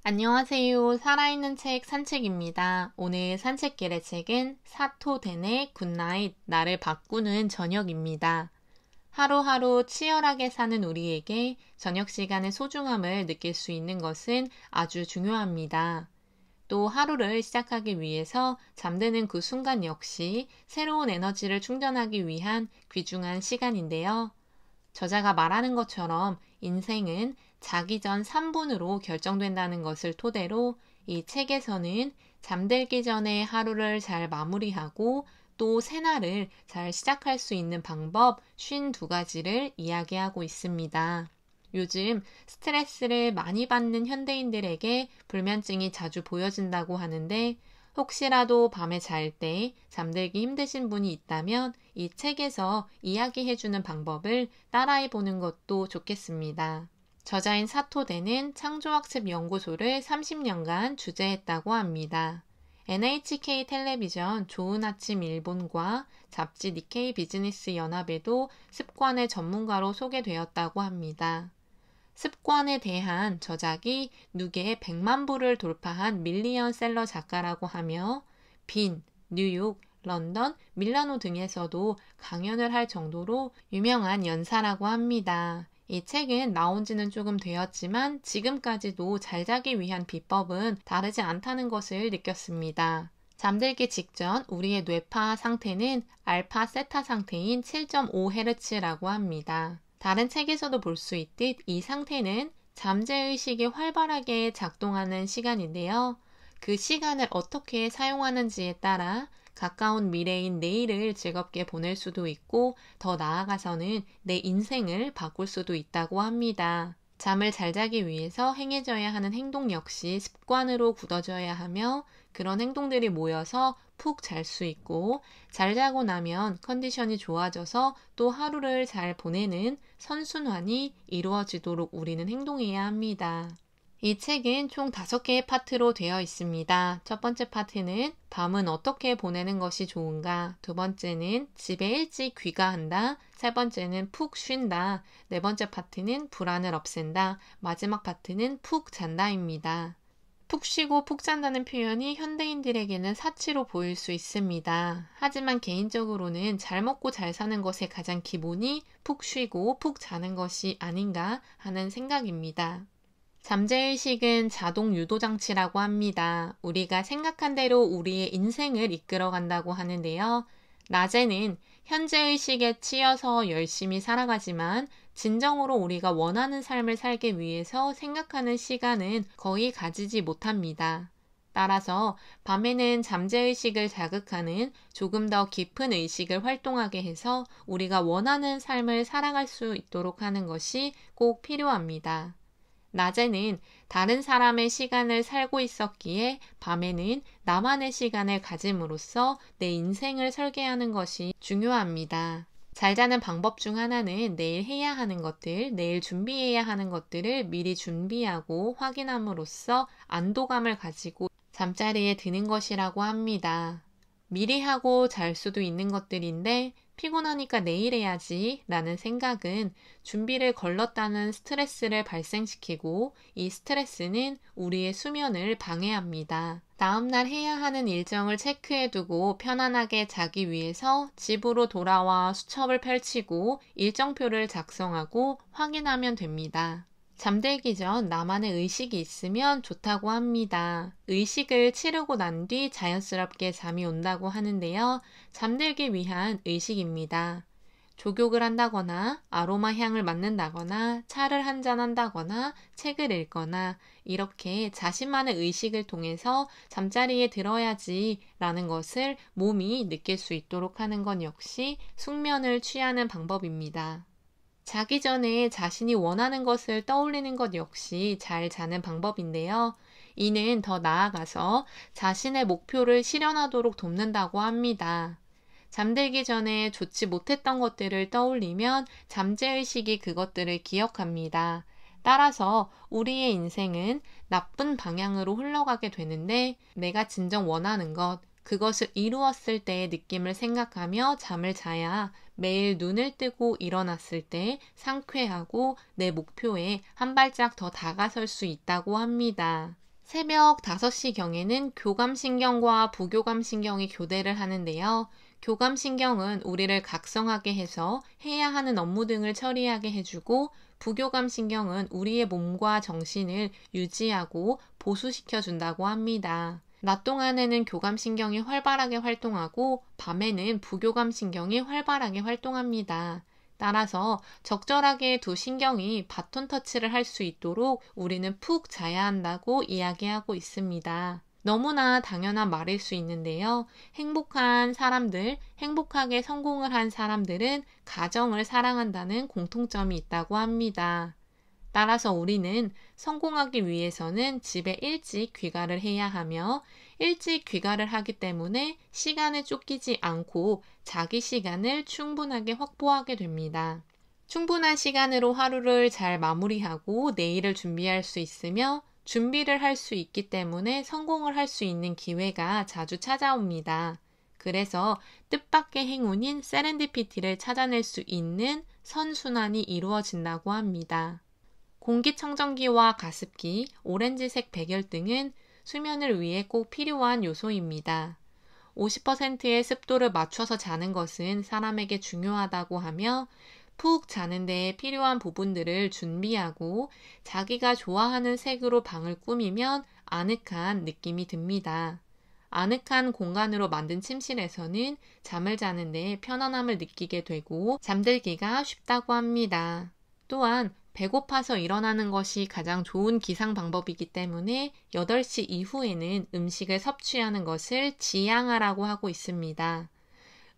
안녕하세요. 살아있는 책 산책입니다. 오늘 산책길의 책은 사토덴의 굿나잇, 나를 바꾸는 저녁입니다. 하루하루 치열하게 사는 우리에게 저녁 시간의 소중함을 느낄 수 있는 것은 아주 중요합니다. 또 하루를 시작하기 위해서 잠드는 그 순간 역시 새로운 에너지를 충전하기 위한 귀중한 시간인데요. 저자가 말하는 것처럼 인생은 자기 전 3분으로 결정된다는 것을 토대로 이 책에서는 잠들기 전에 하루를 잘 마무리하고 또 새날을 잘 시작할 수 있는 방법 52가지를 이야기하고 있습니다. 요즘 스트레스를 많이 받는 현대인들에게 불면증이 자주 보여진다고 하는데 혹시라도 밤에 잘 때 잠들기 힘드신 분이 있다면 이 책에서 이야기해주는 방법을 따라해 보는 것도 좋겠습니다. 저자인 사토데는 창조학습 연구소를 30년간 주재했다고 합니다. NHK 텔레비전 좋은 아침 일본과 잡지 니케이 비즈니스 연합에도 습관의 전문가로 소개되었다고 합니다. 습관에 대한 저작이 누계 100만 부를 돌파한 밀리언셀러 작가라고 하며 빈, 뉴욕, 런던, 밀라노 등에서도 강연을 할 정도로 유명한 연사라고 합니다. 이 책은 나온 지는 조금 되었지만 지금까지도 잘 자기 위한 비법은 다르지 않다는 것을 느꼈습니다. 잠들기 직전 우리의 뇌파 상태는 알파 세타 상태인 7.5Hz라고 합니다. 다른 책에서도 볼 수 있듯 이 상태는 잠재의식이 활발하게 작동하는 시간인데요. 그 시간을 어떻게 사용하는지에 따라 가까운 미래인 내일을 즐겁게 보낼 수도 있고 더 나아가서는 내 인생을 바꿀 수도 있다고 합니다. 잠을 잘 자기 위해서 행해져야 하는 행동 역시 습관으로 굳어져야 하며 그런 행동들이 모여서 푹 잘 수 있고 잘 자고 나면 컨디션이 좋아져서 또 하루를 잘 보내는 선순환이 이루어지도록 우리는 행동해야 합니다. 이 책은 총 5개의 파트로 되어 있습니다. 첫 번째 파트는 밤은 어떻게 보내는 것이 좋은가, 두 번째는 집에 일찍 귀가한다, 세 번째는 푹 쉰다, 네 번째 파트는 불안을 없앤다, 마지막 파트는 푹 잔다입니다. 푹 쉬고 푹 잔다는 표현이 현대인들에게는 사치로 보일 수 있습니다. 하지만 개인적으로는 잘 먹고 잘 사는 것의 가장 기본이 푹 쉬고 푹 자는 것이 아닌가 하는 생각입니다. 잠재의식은 자동 유도장치라고 합니다. 우리가 생각한 대로 우리의 인생을 이끌어간다고 하는데요. 낮에는 현재의식에 치여서 열심히 살아가지만 진정으로 우리가 원하는 삶을 살기 위해서 생각하는 시간은 거의 가지지 못합니다. 따라서 밤에는 잠재의식을 자극하는 조금 더 깊은 의식을 활동하게 해서 우리가 원하는 삶을 살아갈 수 있도록 하는 것이 꼭 필요합니다. 낮에는 다른 사람의 시간을 살고 있었기에 밤에는 나만의 시간을 가짐으로써 내 인생을 설계하는 것이 중요합니다. 잘 자는 방법 중 하나는 내일 해야 하는 것들, 내일 준비해야 하는 것들을 미리 준비하고 확인함으로써 안도감을 가지고 잠자리에 드는 것이라고 합니다. 미리 하고 잘 수도 있는 것들인데 피곤하니까 내일 해야지 라는 생각은 준비를 걸렀다는 스트레스를 발생시키고 이 스트레스는 우리의 수면을 방해합니다. 다음날 해야 하는 일정을 체크해두고 편안하게 자기 위해서 집으로 돌아와 수첩을 펼치고 일정표를 작성하고 확인하면 됩니다. 잠들기 전 나만의 의식이 있으면 좋다고 합니다. 의식을 치르고 난 뒤 자연스럽게 잠이 온다고 하는데요. 잠들기 위한 의식입니다. 족욕을 한다거나 아로마 향을 맡는다거나 차를 한잔 한다거나 책을 읽거나 이렇게 자신만의 의식을 통해서 잠자리에 들어야지 라는 것을 몸이 느낄 수 있도록 하는 건 역시 숙면을 취하는 방법입니다. 자기 전에 자신이 원하는 것을 떠올리는 것 역시 잘 자는 방법인데요. 이는 더 나아가서 자신의 목표를 실현하도록 돕는다고 합니다. 잠들기 전에 좋지 못했던 것들을 떠올리면 잠재의식이 그것들을 기억합니다. 따라서 우리의 인생은 나쁜 방향으로 흘러가게 되는데 내가 진정 원하는 것, 그것을 이루었을 때의 느낌을 생각하며 잠을 자야 매일 눈을 뜨고 일어났을 때 상쾌하고 내 목표에 한 발짝 더 다가설 수 있다고 합니다. 새벽 5시경에는 교감신경과 부교감신경이 교대를 하는데요. 교감신경은 우리를 각성하게 해서 해야 하는 업무 등을 처리하게 해주고, 부교감신경은 우리의 몸과 정신을 유지하고 보수시켜 준다고 합니다. 낮 동안에는 교감신경이 활발하게 활동하고 밤에는 부교감신경이 활발하게 활동합니다. 따라서 적절하게 두 신경이 바톤 터치를 할 수 있도록 우리는 푹 자야 한다고 이야기하고 있습니다. 너무나 당연한 말일 수 있는데요. 행복한 사람들, 행복하게 성공을 한 사람들은 가정을 사랑한다는 공통점이 있다고 합니다. 따라서 우리는 성공하기 위해서는 집에 일찍 귀가를 해야 하며, 일찍 귀가를 하기 때문에 시간에 쫓기지 않고 자기 시간을 충분하게 확보하게 됩니다. 충분한 시간으로 하루를 잘 마무리하고 내일을 준비할 수 있으며, 준비를 할 수 있기 때문에 성공을 할 수 있는 기회가 자주 찾아옵니다. 그래서 뜻밖의 행운인 세렌디피티를 찾아낼 수 있는 선순환이 이루어진다고 합니다. 공기청정기와 가습기, 오렌지색 백열 등은 수면을 위해 꼭 필요한 요소입니다. 50%의 습도를 맞춰서 자는 것은 사람에게 중요하다고 하며, 푹 자는 데에 필요한 부분들을 준비하고 자기가 좋아하는 색으로 방을 꾸미면 아늑한 느낌이 듭니다. 아늑한 공간으로 만든 침실에서는 잠을 자는 데 편안함을 느끼게 되고 잠들기가 쉽다고 합니다. 또한 배고파서 일어나는 것이 가장 좋은 기상 방법이기 때문에 8시 이후에는 음식을 섭취하는 것을 지양하라고 하고 있습니다.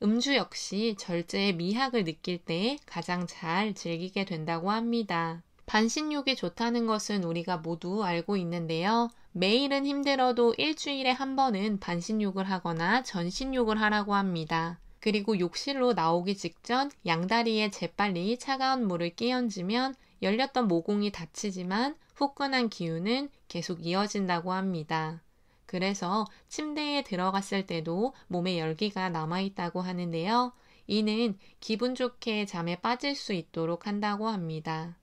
음주 역시 절제의 미학을 느낄 때 가장 잘 즐기게 된다고 합니다. 반신욕이 좋다는 것은 우리가 모두 알고 있는데요. 매일은 힘들어도 일주일에 한 번은 반신욕을 하거나 전신욕을 하라고 합니다. 그리고 욕실로 나오기 직전 양다리에 재빨리 차가운 물을 끼얹으면 열렸던 모공이 닫히지만 후끈한 기운은 계속 이어진다고 합니다. 그래서 침대에 들어갔을 때도 몸에 열기가 남아있다고 하는데요. 이는 기분 좋게 잠에 빠질 수 있도록 한다고 합니다.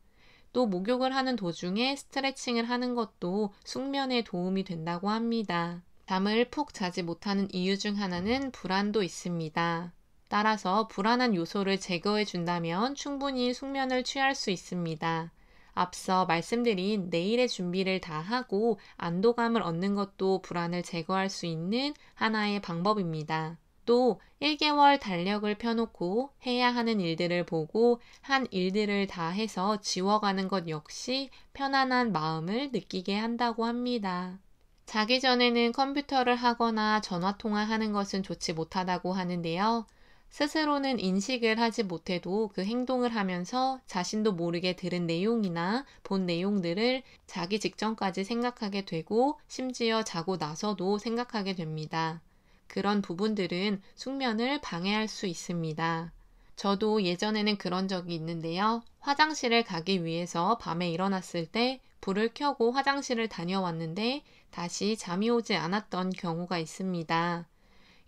또 목욕을 하는 도중에 스트레칭을 하는 것도 숙면에 도움이 된다고 합니다. 잠을 푹 자지 못하는 이유 중 하나는 불안도 있습니다. 따라서 불안한 요소를 제거해 준다면 충분히 숙면을 취할 수 있습니다. 앞서 말씀드린 내일의 준비를 다 하고 안도감을 얻는 것도 불안을 제거할 수 있는 하나의 방법입니다. 또 1개월 달력을 펴놓고 해야 하는 일들을 보고 한 일들을 다 해서 지워가는 것 역시 편안한 마음을 느끼게 한다고 합니다. 자기 전에는 컴퓨터를 하거나 전화통화하는 것은 좋지 못하다고 하는데요. 스스로는 인식을 하지 못해도 그 행동을 하면서 자신도 모르게 들은 내용이나 본 내용들을 자기 직전까지 생각하게 되고 심지어 자고 나서도 생각하게 됩니다. 그런 부분들은 숙면을 방해할 수 있습니다. 저도 예전에는 그런 적이 있는데요. 화장실을 가기 위해서 밤에 일어났을 때 불을 켜고 화장실을 다녀왔는데 다시 잠이 오지 않았던 경우가 있습니다.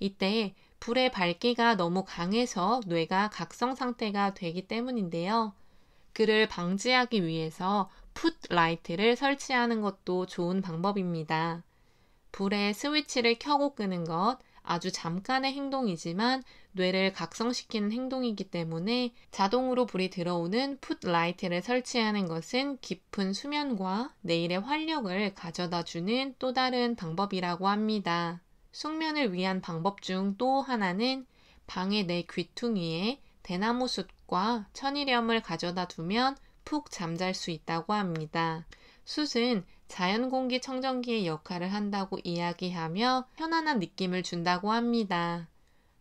이때 불의 밝기가 너무 강해서 뇌가 각성 상태가 되기 때문인데요. 그를 방지하기 위해서 풋라이트를 설치하는 것도 좋은 방법입니다. 불의 스위치를 켜고 끄는 것, 아주 잠깐의 행동이지만 뇌를 각성시키는 행동이기 때문에 자동으로 불이 들어오는 풋라이트를 설치하는 것은 깊은 수면과 내일의 활력을 가져다주는 또 다른 방법이라고 합니다. 숙면을 위한 방법 중 또 하나는 방의 내 귀퉁이에 대나무 숯과 천일염을 가져다 두면 푹 잠잘 수 있다고 합니다. 숯은 자연 공기 청정기의 역할을 한다고 이야기하며 편안한 느낌을 준다고 합니다.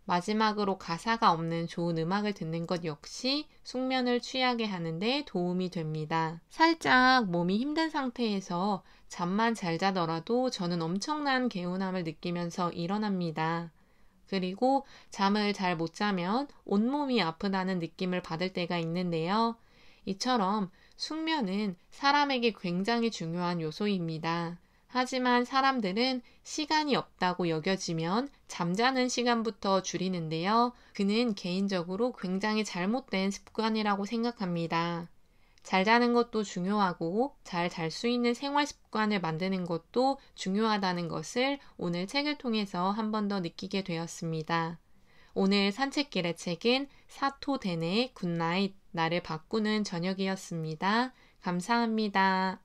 마지막으로 가사가 없는 좋은 음악을 듣는 것 역시 숙면을 취하게 하는데 도움이 됩니다. 살짝 몸이 힘든 상태에서 잠만 잘 자더라도 저는 엄청난 개운함을 느끼면서 일어납니다. 그리고 잠을 잘 못 자면 온몸이 아프다는 느낌을 받을 때가 있는데요. 이처럼 숙면은 사람에게 굉장히 중요한 요소입니다. 하지만 사람들은 시간이 없다고 여겨지면 잠자는 시간부터 줄이는데요. 그는 개인적으로 굉장히 잘못된 습관이라고 생각합니다. 잘 자는 것도 중요하고 잘 잘 수 있는 생활 습관을 만드는 것도 중요하다는 것을 오늘 책을 통해서 한 번 더 느끼게 되었습니다. 오늘 산책길의 책은 사토 데네의 굿나잇, 나를 바꾸는 저녁이었습니다. 감사합니다.